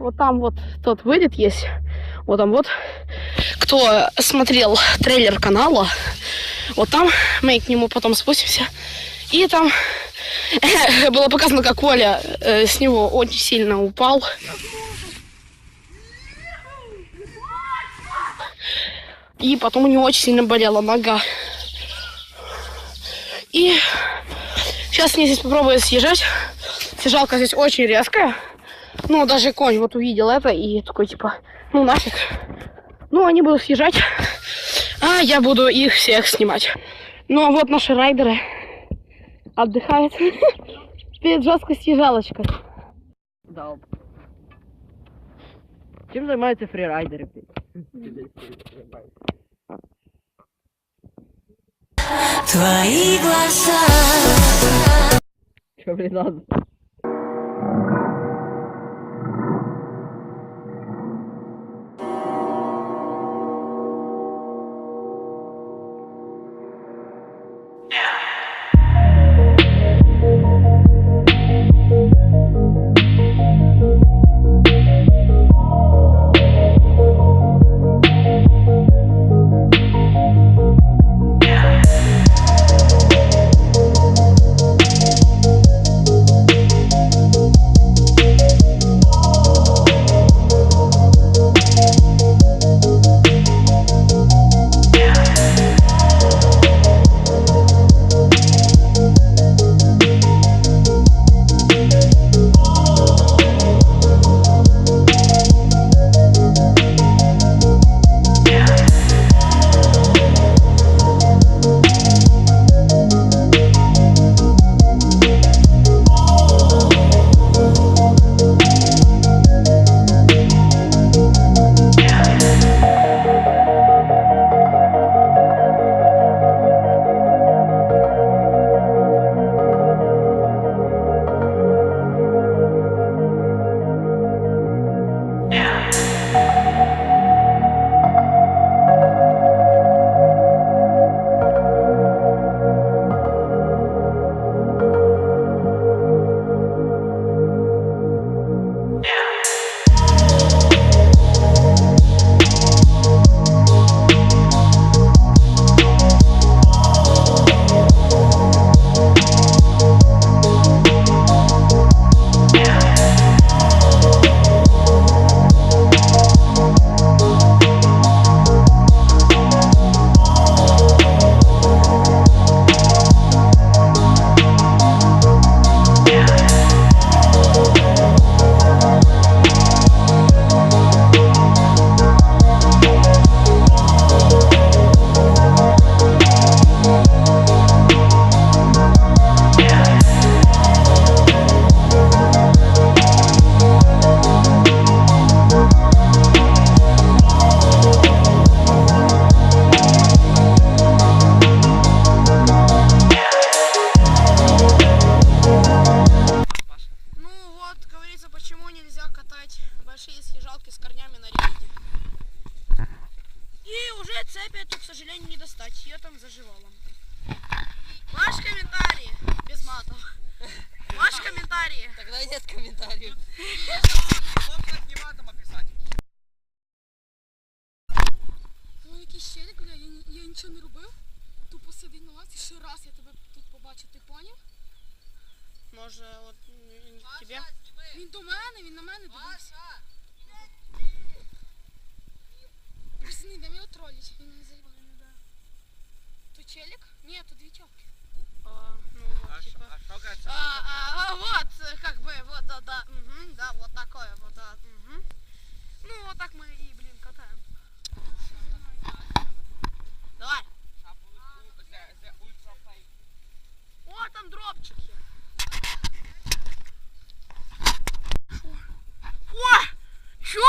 Вот там вот тот вылет есть. Вот там вот. Кто смотрел трейлер канала, вот там мы к нему потом спустимся. И там было показано, как Коля с него очень сильно упал. И потом у него очень сильно болела нога. И сейчас мне здесь попробую съезжать. Съезжалка здесь очень резкая. Ну, даже конь вот увидел это и такой, типа, ну нафиг. Ну, они будут съезжать, а я буду их всех снимать. Ну, а вот наши райдеры отдыхают перед жесткой съезжалочкой. Да. Чем занимаются фрирайдеры? Твои глаза. Что, блин, надо? большие съезжалки с корнями на рейде. И уже цепь эту, к сожалению, не достать. Ее там заживало. Ваши комментарии. Без матов. Ваши комментарии. Тогда нет комментариев. Можно не матом описать. Ну якийсь щелік, бля, я нічого не робив. Тупо сидить на лавці, ще раз я тебе тут побачив, ти поняв? Може, от тебе? Він до мене, він на мене дивився. Пацани, де його троллять, він мене заїбав, не дає. То челік? Ні, то дві тёлки. Ну вот, типа. Вот, как бы, вот, да, угу, да, вот такое, вот, да, угу. Ну, вот так мы и, блин, катаем. Давай. О, там дропчик є. О! Що?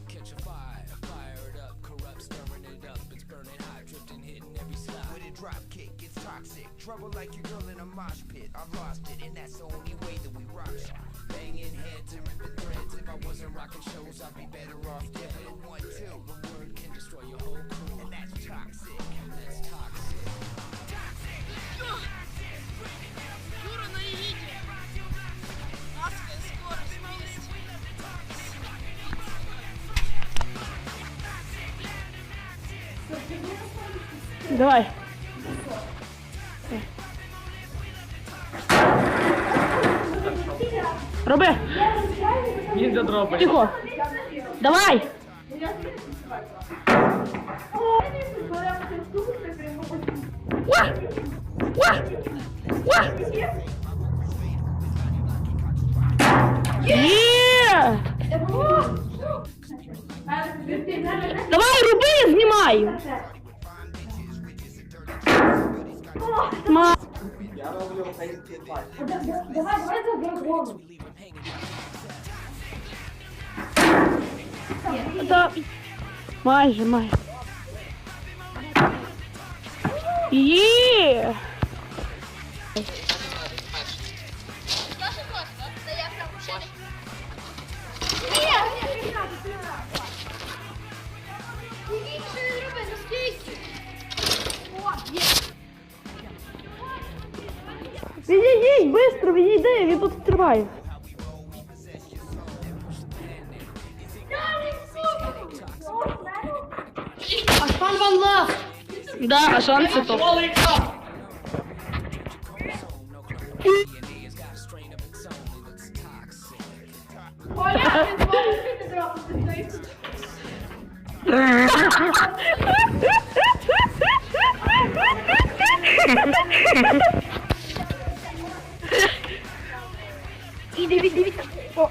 Catch a fire, fire it up, corrupt, stirring it up. It's burning hot, drifting, hitting every slide. With a drop kick, it's toxic. Trouble like your girl in a mosh pit. I've lost it, and that's the only way that we rock it. Banging heads and ripping threads. If I wasn't rocking shows, I'd be better Давай. Роби. Ніндзя дропає. Тихо. Давай. Уа! Уа! Уа! Є! Давай, роби, знімай! Я роблю український пальці. Да. Майже. Є! Відійдіть, быстро, відійди, він тут триває. Ашан Ван Лав. Да, а шанс це топ. Іди. О.